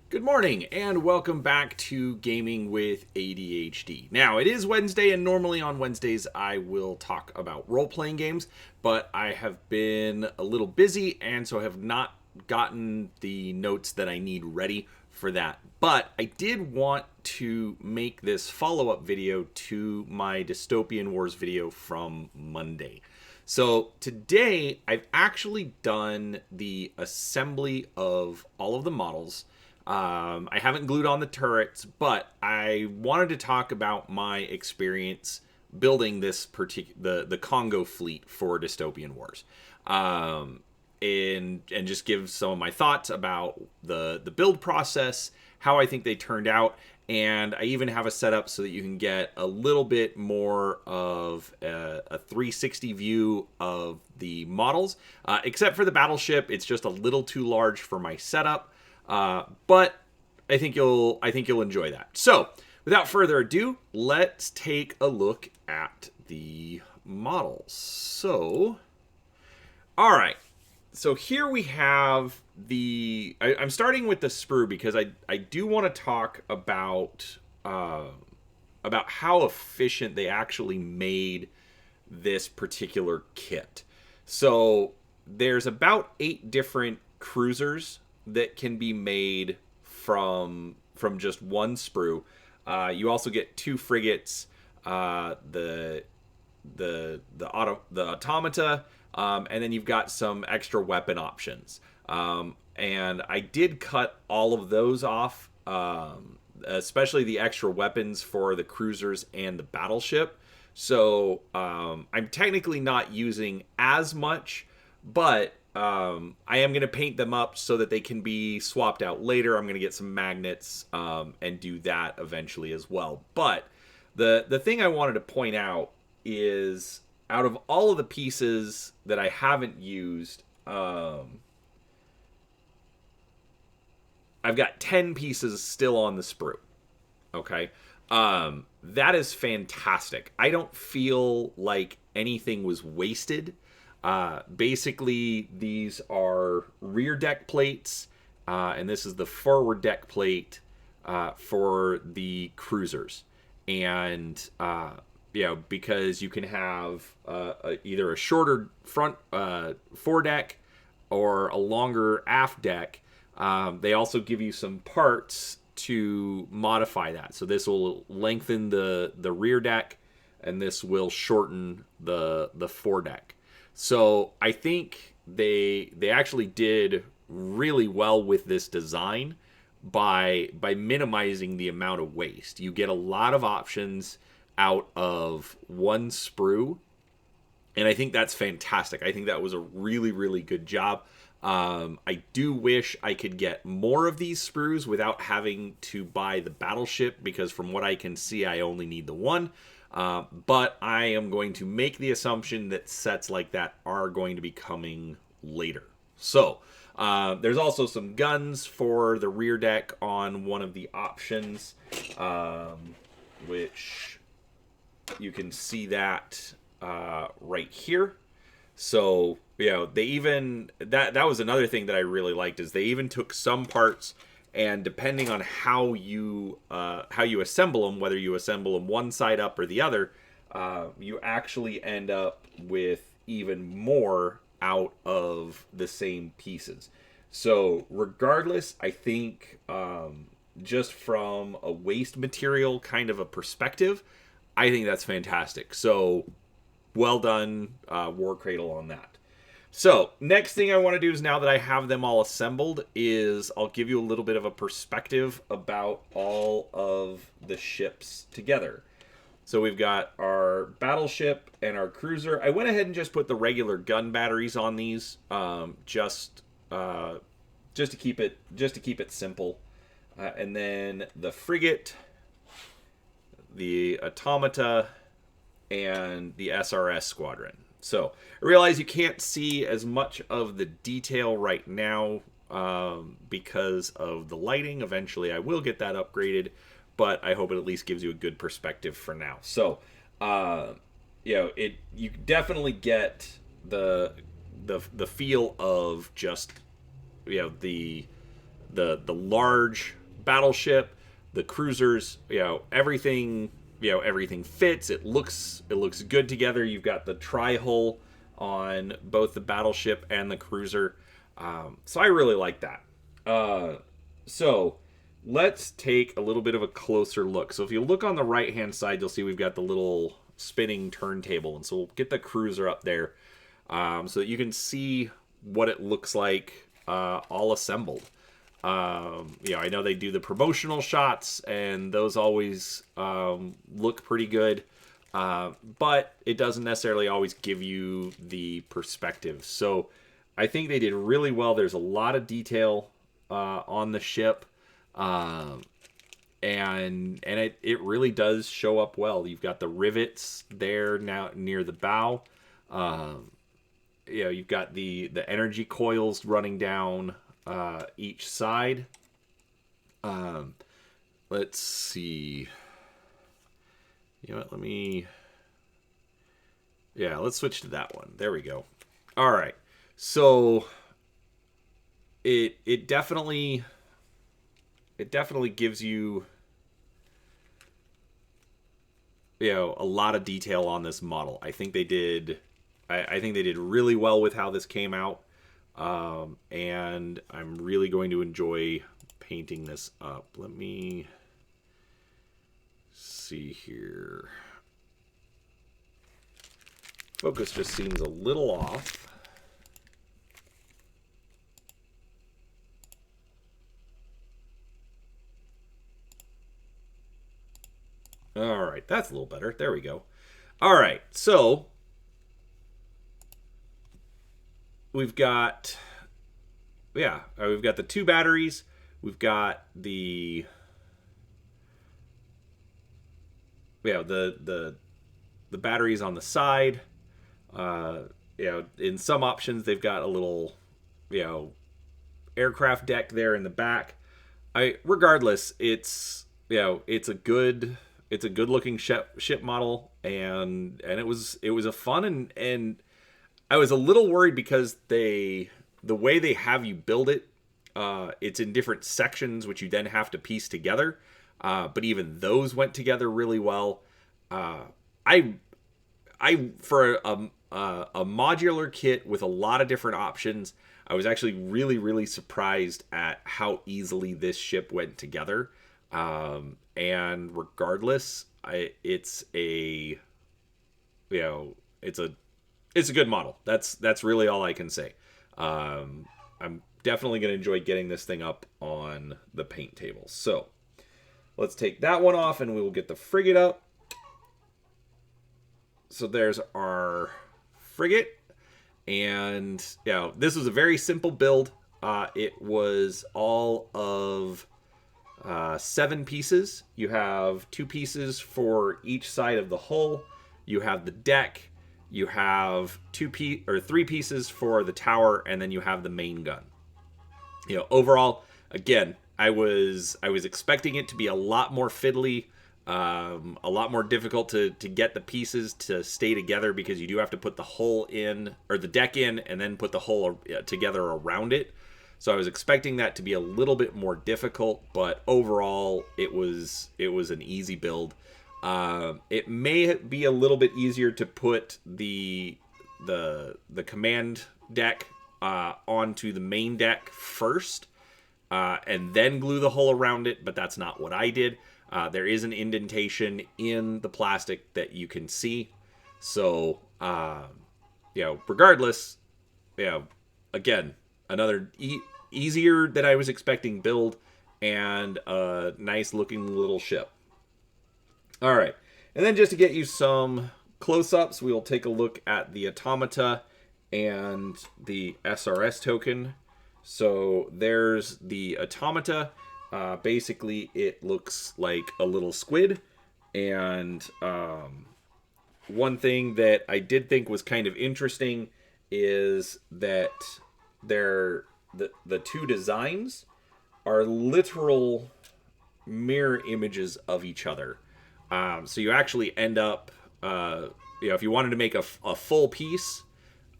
Good morning and welcome back to Gaming with ADHD. Now, it is Wednesday, and normally on Wednesdays I will talk about role-playing games, but I have been a little busy and so have not gotten the notes that I need ready for that. But I did want to make this follow-up video to my Dystopian Wars video from Monday. So today I've actually done the assembly of all of the models. I haven't glued on the turrets, but I wanted to talk about my experience building this the Kongo Fleet for Dystopian Wars, and just give some of my thoughts about the build process, how I think they turned out, and I even have a setup so that you can get a little bit more of a 360 view of the models. Except for the battleship, it's just a little too large for my setup. But I think you'll enjoy that. So, without further ado, let's take a look at the models. So, all right. So here we have I'm starting with the sprue because I do want to talk about how efficient they actually made this particular kit. So there's about 8 different cruisers that can be made from just one sprue. You also get 2 frigates, the Automata, and then you've got some extra weapon options. And I did cut all of those off, especially the extra weapons for the cruisers and the battleship. So I'm technically not using as much, but I am going to paint them up so that they can be swapped out later. I'm going to get some magnets and do that eventually as well. But the thing I wanted to point out is, out of all of the pieces that I haven't used, I've got 10 pieces still on the sprue. Okay? That is fantastic. I don't feel like anything was wasted. Basically, these are rear deck plates, and this is the forward deck plate for the cruisers. And because you can have either a shorter front foredeck or a longer aft deck. They also give you some parts to modify that. So this will lengthen the rear deck, and this will shorten the foredeck. So I think they actually did really well with this design by minimizing the amount of waste. You get a lot of options out of one sprue, and I think that's fantastic. I think that was a really, really good job. I do wish I could get more of these sprues without having to buy the battleship, because from what I can see, I only need the one. But I am going to make the assumption that sets like that are going to be coming later. So, there's also some guns for the rear deck on one of the options, which you can see that right here. So, they even, that was another thing that I really liked, is they even took some parts, and depending on how you assemble them, whether you assemble them one side up or the other, you actually end up with even more out of the same pieces. So regardless, I think just from a waste material kind of a perspective, I think that's fantastic. So well done, War Cradle, on that. So, next thing I want to do is, now that I have them all assembled, is I'll give you a little bit of a perspective about all of the ships together. So we've got our battleship and our cruiser. I went ahead and just put the regular gun batteries on these, just to keep it simple. And then the frigate, the Automata, and the SRS squadron. So I realize you can't see as much of the detail right now because of the lighting. Eventually I will get that upgraded, but I hope it at least gives you a good perspective for now. So you definitely get the feel of just the the large battleship, the cruisers, everything, everything fits. It looks good together. You've got the tri-hull on both the battleship and the cruiser. So I really like that. So let's take a little bit of a closer look. So if you look on the right hand side, you'll see we've got the little spinning turntable, and so we'll get the cruiser up there so that you can see what it looks like all assembled. I know they do the promotional shots, and those always look pretty good, but it doesn't necessarily always give you the perspective. So I think they did really well. There's a lot of detail on the ship, and it really does show up well. You've got the rivets there now near the bow. You've got the energy coils running down each side. Let's see. You know what? Let's switch to that one. There we go. All right. So it definitely gives you a lot of detail on this model. I think they did really well with how this came out. And I'm really going to enjoy painting this up. Let me see here. Focus just seems a little off. All right, that's a little better. There we go. All right, so we've got the 2 batteries. We've got the batteries on the side. In some options they've got a little aircraft deck there in the back. Regardless, it's a good looking ship model, and it was a fun, and I was a little worried because the way they have you build it, it's in different sections which you then have to piece together. But even those went together really well. I for a modular kit with a lot of different options, I was actually really, really surprised at how easily this ship went together. And regardless, it's a good model. That's really all I can say. I'm definitely going to enjoy getting this thing up on the paint table. So let's take that one off, and we will get the frigate up. So there's our frigate, and this was a very simple build. It was all of 7 pieces. You have 2 pieces for each side of the hull. You have the deck. You have 3 pieces for the tower, and then you have the main gun. Overall, again, I was expecting it to be a lot more fiddly, a lot more difficult to get the pieces to stay together, because you do have to put the hull in, or the deck in, and then put the hull together around it. So I was expecting that to be a little bit more difficult, but overall, it was an easy build. It may be a little bit easier to put the command deck onto the main deck first, and then glue the hull around it, but that's not what I did. There is an indentation in the plastic that you can see. So, regardless, again, another easier than I was expecting build, and a nice looking little ship. All right, and then just to get you some close-ups, we will take a look at the Automata and the Srs Token. So there's the Automata. Basically, it looks like a little squid, and one thing that I did think was kind of interesting is that the 2 designs are literal mirror images of each other. So you actually end up, if you wanted to make a full piece,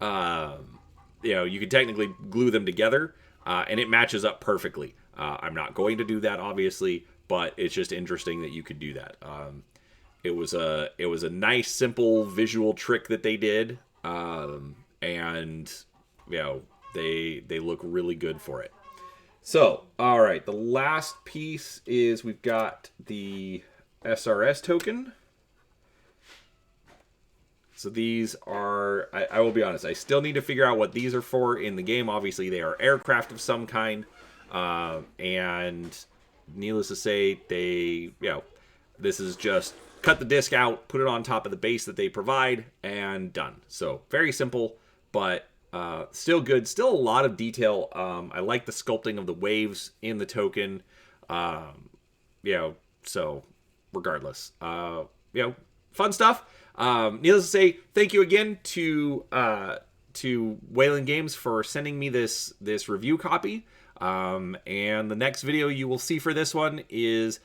you could technically glue them together, and it matches up perfectly. I'm not going to do that, obviously, but it's just interesting that you could do that. It was a nice, simple visual trick that they did, and you know, they look really good for it. So, all right, the last piece is we've got the SRS token. So these are, I will be honest, I still need to figure out what these are for in the game. Obviously, they are aircraft of some kind, and needless to say, this is just cut the disc out, put it on top of the base that they provide, and done. So very simple, but still good. Still a lot of detail. I like the sculpting of the waves in the token. So regardless, fun stuff. Needless to say, thank you again to Wayland Games for sending me this review copy. And the next video you will see for this one is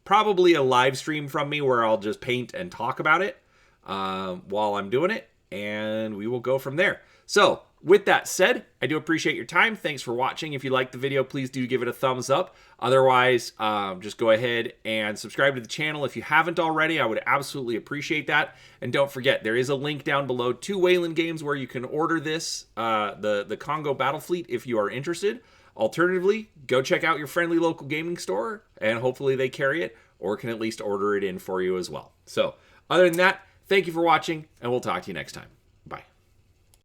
probably a live stream from me where I'll just paint and talk about it while I'm doing it, and we will go from there. So, with that said, I do appreciate your time. Thanks for watching. If you liked the video, please do give it a thumbs up. Otherwise, just go ahead and subscribe to the channel if you haven't already. I would absolutely appreciate that. And don't forget, there is a link down below to Wayland Games where you can order this, the Kongo Battle Fleet, if you are interested. Alternatively, go check out your friendly local gaming store, and hopefully they carry it, or can at least order it in for you as well. So, other than that, thank you for watching, and we'll talk to you next time.